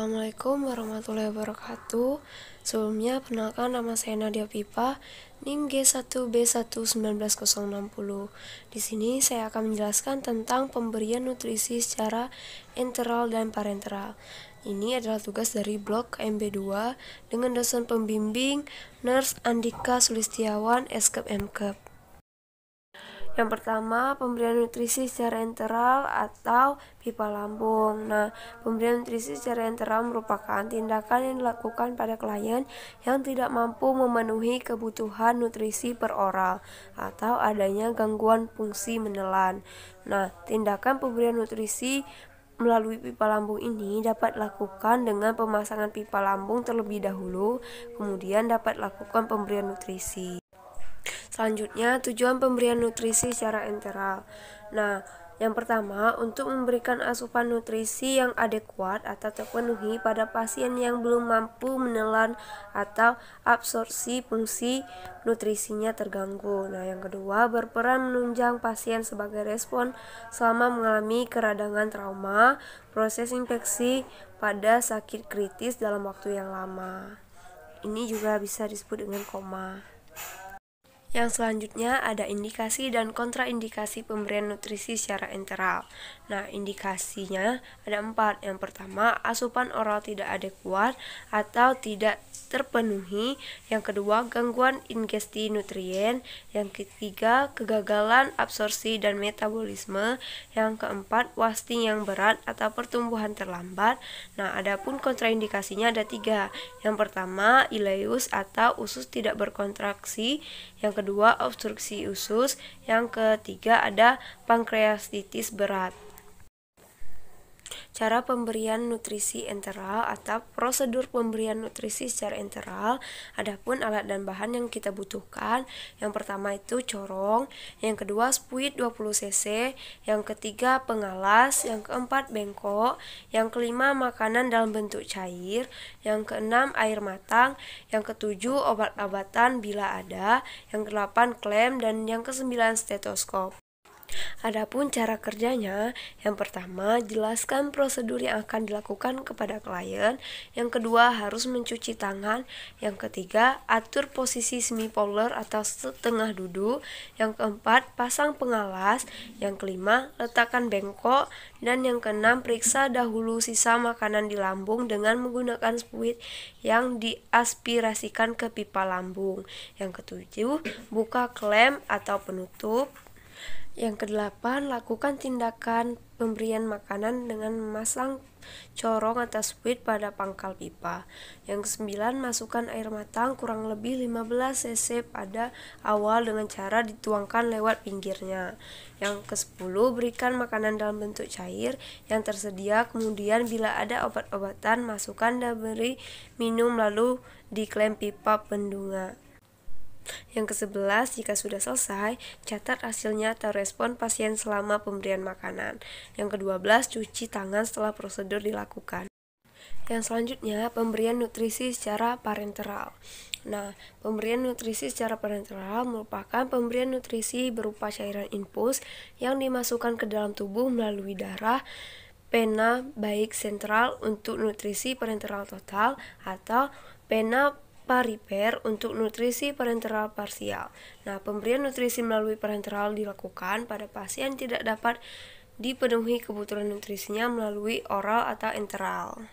Assalamualaikum warahmatullahi wabarakatuh. Sebelumnya, perkenalkan nama saya Nadia Pipa, NIM G1B11960. Di sini saya akan menjelaskan tentang pemberian nutrisi secara enteral dan parenteral. Ini adalah tugas dari blok KMB2 dengan dosen pembimbing Nurse Andika Sulistiawan, Eskep Mkep. Yang pertama, pemberian nutrisi secara enteral atau pipa lambung. Nah, pemberian nutrisi secara enteral merupakan tindakan yang dilakukan pada klien yang tidak mampu memenuhi kebutuhan nutrisi per oral atau adanya gangguan fungsi menelan. Nah, tindakan pemberian nutrisi melalui pipa lambung ini dapat dilakukan dengan pemasangan pipa lambung terlebih dahulu, kemudian dapat dilakukan pemberian nutrisi. Selanjutnya, tujuan pemberian nutrisi secara enteral. Nah, yang pertama, untuk memberikan asupan nutrisi yang adekuat atau terpenuhi pada pasien yang belum mampu menelan atau absorpsi fungsi nutrisinya terganggu. Nah, yang kedua, berperan menunjang pasien sebagai respon selama mengalami keradangan trauma, proses infeksi pada sakit kritis dalam waktu yang lama. Ini juga bisa disebut dengan koma. Yang selanjutnya ada indikasi dan kontraindikasi pemberian nutrisi secara enteral. Nah, indikasinya ada 4. Yang pertama, asupan oral tidak adekuat atau tidak terpenuhi. Yang kedua, gangguan ingesti nutrien. Yang ketiga, kegagalan absorpsi dan metabolisme. Yang keempat, wasting yang berat atau pertumbuhan terlambat. Nah, adapun kontraindikasinya ada 3. Yang pertama, ileus atau usus tidak berkontraksi. Yang kedua, obstruksi usus. Yang ketiga, ada pankreatitis berat. Cara pemberian nutrisi enteral atau prosedur pemberian nutrisi secara enteral. Adapun alat dan bahan yang kita butuhkan, yang pertama itu corong, yang kedua spuit 20 cc, yang ketiga pengalas, yang keempat bengkok, yang kelima makanan dalam bentuk cair, yang keenam air matang, yang ketujuh obat-obatan bila ada, yang kedelapan klem, dan yang kesembilan stetoskop. Adapun cara kerjanya, yang pertama, jelaskan prosedur yang akan dilakukan kepada klien. Yang kedua, harus mencuci tangan. Yang ketiga, atur posisi semi-polar atau setengah duduk. Yang keempat, pasang pengalas. Yang kelima, letakkan bengkok. Dan yang keenam, periksa dahulu sisa makanan di lambung dengan menggunakan spuit yang diaspirasikan ke pipa lambung. Yang ketujuh, buka klem atau penutup. Yang kedelapan, lakukan tindakan pemberian makanan dengan memasang corong atau spuit pada pangkal pipa. Yang kesembilan, masukkan air matang kurang lebih 15 cc pada awal dengan cara dituangkan lewat pinggirnya. Yang ke-10, berikan makanan dalam bentuk cair yang tersedia, kemudian bila ada obat-obatan, masukkan dan beri minum lalu diklaim pipa pendunga. Yang ke-11, jika sudah selesai, catat hasilnya atau respon pasien selama pemberian makanan. Yang ke-12, cuci tangan setelah prosedur dilakukan. Yang selanjutnya, pemberian nutrisi secara parenteral. Nah, pemberian nutrisi secara parenteral merupakan pemberian nutrisi berupa cairan infus yang dimasukkan ke dalam tubuh melalui darah, pena baik sentral untuk nutrisi parenteral total atau pena pariper untuk nutrisi parenteral parsial. Nah, pemberian nutrisi melalui parenteral dilakukan pada pasien tidak dapat dipenuhi kebutuhan nutrisinya melalui oral atau enteral.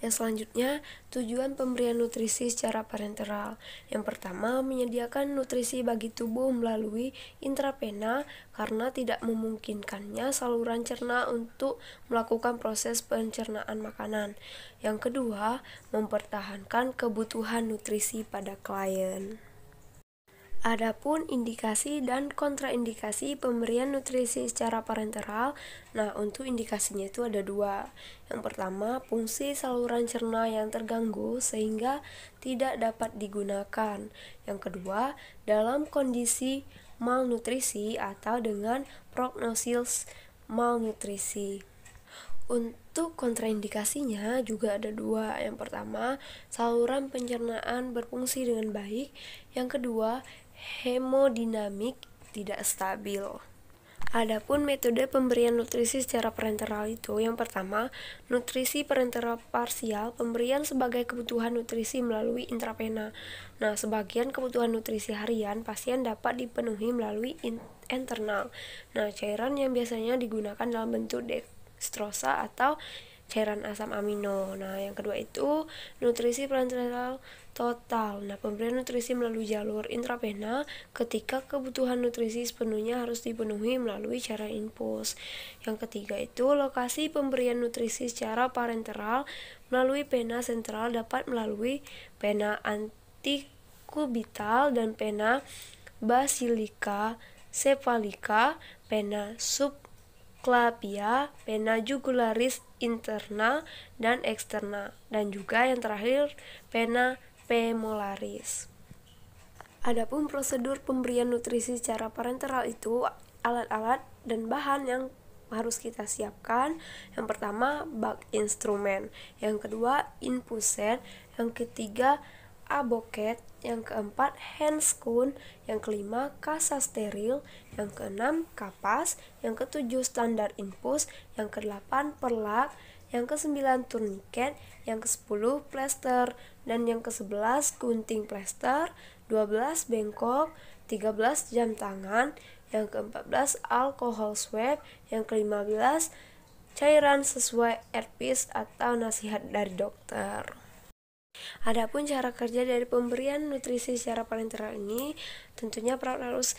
Yang selanjutnya, tujuan pemberian nutrisi secara parenteral. Yang pertama, menyediakan nutrisi bagi tubuh melalui intravena karena tidak memungkinkannya saluran cerna untuk melakukan proses pencernaan makanan. Yang kedua, mempertahankan kebutuhan nutrisi pada klien. Adapun indikasi dan kontraindikasi pemberian nutrisi secara parenteral. Nah, untuk indikasinya itu ada 2. Yang pertama, fungsi saluran cerna yang terganggu sehingga tidak dapat digunakan. Yang kedua, dalam kondisi malnutrisi atau dengan prognosis malnutrisi. Untuk kontraindikasinya juga ada 2. Yang pertama, saluran pencernaan berfungsi dengan baik. Yang kedua, hemodinamik tidak stabil. Adapun metode pemberian nutrisi secara parenteral itu, yang pertama, nutrisi parenteral parsial, pemberian sebagai kebutuhan nutrisi melalui intravena. Nah, sebagian kebutuhan nutrisi harian pasien dapat dipenuhi melalui internal. Nah, cairan yang biasanya digunakan dalam bentuk dextrosa atau cairan asam amino. Nah, yang kedua itu nutrisi parenteral total. Nah, pemberian nutrisi melalui jalur intravena ketika kebutuhan nutrisi sepenuhnya harus dipenuhi melalui cairan infus. Yang ketiga itu lokasi pemberian nutrisi secara parenteral melalui pena sentral dapat melalui pena antikubital dan pena basilika cephalika, pena subclavia, pena jugularis internal dan eksternal, dan juga yang terakhir pena femolaris. Adapun prosedur pemberian nutrisi secara parenteral itu alat-alat dan bahan yang harus kita siapkan. Yang pertama, bag instrumen, yang kedua infuset, yang ketiga aboket, yang keempat handscoon, yang kelima kasa steril, yang keenam kapas, yang ketujuh standar infus, yang kedelapan perlak, yang kesembilan turniket, yang kesepuluh plester, dan yang ke-11 gunting plester, 12 bengkok, 13 jam tangan, yang ke-14 alkohol swab, yang ke-15 cairan sesuai advice atau nasihat dari dokter. Adapun cara kerja dari pemberian nutrisi secara parenteral ini, tentunya perawat harus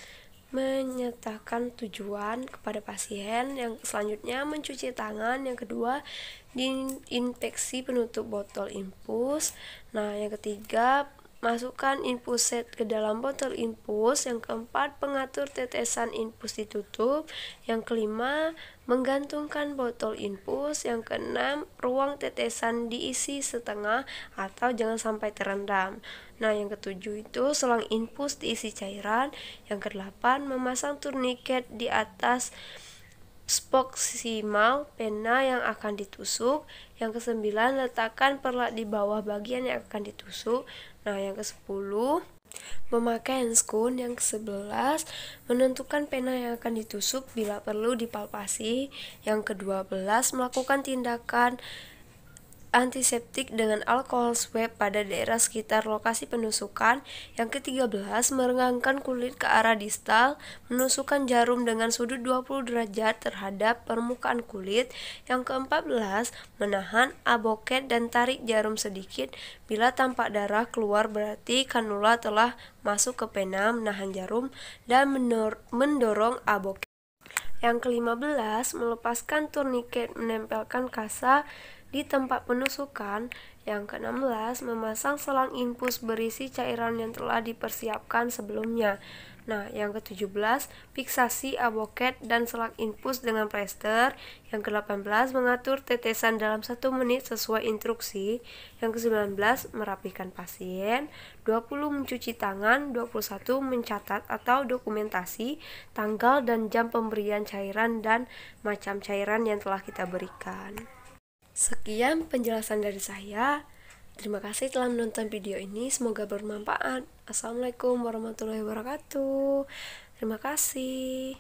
menyatakan tujuan kepada pasien, yang selanjutnya mencuci tangan, yang kedua diinfeksi penutup botol infus. Nah, yang ketiga masukkan infuset ke dalam botol infus, yang keempat pengatur tetesan infus ditutup, yang kelima menggantungkan botol infus, yang keenam ruang tetesan diisi setengah atau jangan sampai terendam. Nah, yang ketujuh itu selang infus diisi cairan, yang kedelapan memasang turniket di atas spoksimal pena yang akan ditusuk, yang kesembilan letakkan perlak di bawah bagian yang akan ditusuk. Nah, yang ke-10 memakai handscoon, yang ke-11 menentukan pena yang akan ditusuk bila perlu dipalpasi, yang ke-12 melakukan tindakan antiseptik dengan alkohol swab pada daerah sekitar lokasi penusukan, yang ke-13 merenggangkan kulit ke arah distal, menusukkan jarum dengan sudut 20 derajat terhadap permukaan kulit, yang ke-14 menahan aboket dan tarik jarum sedikit, bila tampak darah keluar berarti kanula telah masuk ke pena, menahan jarum dan mendorong aboket. Yang ke-15 melepaskan turniket, menempelkan kasa di tempat penusukan. Yang ke-16 memasang selang infus berisi cairan yang telah dipersiapkan sebelumnya. Nah, yang ke-17 fiksasi aboket dan selang infus dengan plester. Yang ke-18 mengatur tetesan dalam 1 menit sesuai instruksi. Yang ke-19 merapikan pasien. 20 mencuci tangan. 21 mencatat atau dokumentasi tanggal dan jam pemberian cairan dan macam cairan yang telah kita berikan. Sekian penjelasan dari saya. Terima kasih telah menonton video ini. Semoga bermanfaat. Assalamualaikum warahmatullahi wabarakatuh. Terima kasih.